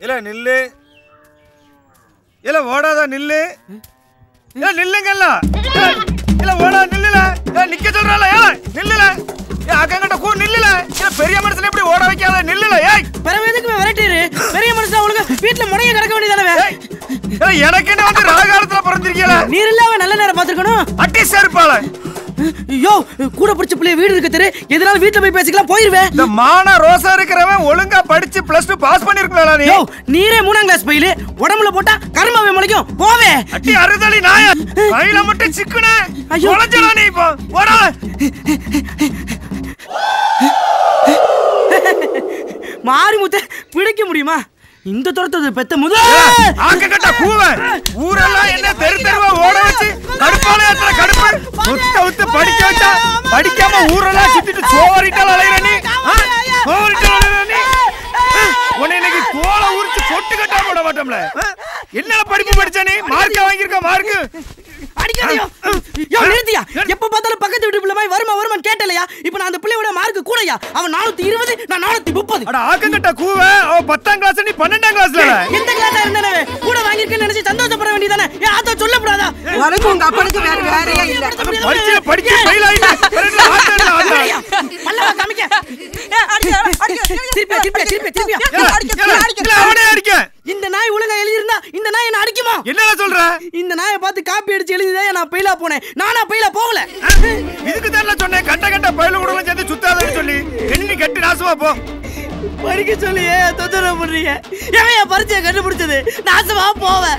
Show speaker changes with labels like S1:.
S1: இல்ல நில்லு. இல்ல ஓடாத நில்லு. இல்ல நில்லுங்கல்ல. இல்ல ஓடாத நில்லுல. நிக்க சொல்றல. நில்லுல. அக்கங்கட்ட கூ நில்லுல. இல்ல பெரிய மனுஷன் எப்படி ஓட வைக்காத நில்லுல. ஏய்
S2: பரவ எதுக்கு விரட்டிரு? பெரிய மனுஷன் ஒழுங்கா வீட்ல முறைய கடக்க வேண்டியதானே.
S1: எனக்கு என்ன வந்து ராகாலத்துல பிறந்திருக்கீல.
S2: நீர் இல்லாம நல்ல நேரம் பாத்துக்கணும்.
S1: அட்டி சேர்ப்பாள.
S2: யோ கூட படிச்ச பிள்ளை வீடு இருக்கு தெரு. எதனால வீட்ல போய் பேசிக்கலாம் போயிருவே.
S1: இந்த மான ரோசா இருக்கிறவன் ஒழுங்கா படிச்சு +2 பாஸ் பண்ணிருக்கல நீ.
S2: யோ நீரே 3ஆம் கிளாஸ் பையில உடம்புல போட்டா கர்மாவே முளைக்கும். போவே.
S1: அட்டி அறுதலி நாய. கையில மட்டும் சிக்குனே. ஒளஞ்சடா நீ இப்போ. ஓடா.
S2: மாரிமுத்த பிடிக்க முடியுமா? இந்த தரத்து பெத்த முத
S1: ஆக்கங்கட்ட கூவ. ஊரெல்லாம் என்ன தெரு தெருவா ஓட வச்சு கடுப்பாலயத்துல கடுப்பு உத்து படிக்க வச்சா படிக்காம ஊரெல்லாம் சுத்திட்டு சோறிட்டால அலையற நீ. சோறிட்டால அலையற நீ. உன்னை இன்னைக்கு தோலை உரிச்சு பொட்டு கட்டா போட மாட்டோம்ல. என்ன படிப்பு படிச்ச நீ? மார்க் வாங்கி இருக்க மார்க்.
S2: அடிக்காதீங்க. யோ நிறுத்தியா. எப்ப பார்த்தாலும் பக்கத்து வீட்டு பிள்ளை மாதிரி வருமான்னு கேட்டலையா? இப்போ நான் அந்த பிள்ளையோட மார்க் கூடயா? அவன் 420 நான் 430.
S1: அட ஆக்கங்கட்ட கூவ. அவ 10ஆம் கிளாஸ் நீ 12ஆம் கிளாஸ்ல.
S2: எந்த கிளாஸா இருந்தானே கூட வாங்கிருக்கேன்னு நினைச்சு சந்தோஷப்பட வேண்டியதானே. ஏன் ஆத்தா சொல்லக்கூடாதா?
S3: உனக்கு உங்க அப்பனுக்கு வேறே இல்ல.
S1: படிச்சு ஃபெயில் ஆயிட்ட.
S2: பல்லவ காமிக்க. திருப்பி.
S1: அவனே அடிக்க.
S2: இந்த நாய் ஒழுங்கா எழுதி இருந்தா இந்த நாய் என்ன அடிக்குமா?
S1: என்னடா சொல்ற?
S2: இந்த நாயை பார்த்து காப்பி அடிச்சு எழுதிதான் நான் பெயிலா போனேன். நானா பெயிலா போகல.
S1: இதுக்கு தான் சொன்னேன் கண்ட பயில கூட சேர்ந்து சுத்தாதன்னு சொல்லி. என்ன கட்டி நாசமா போ.
S2: படிக்க சொல்லி தொந்தரவு பண்றீங்க. எவையா பரிச்சையை கண்டுபிடிச்சது? நாசமா போவேன்.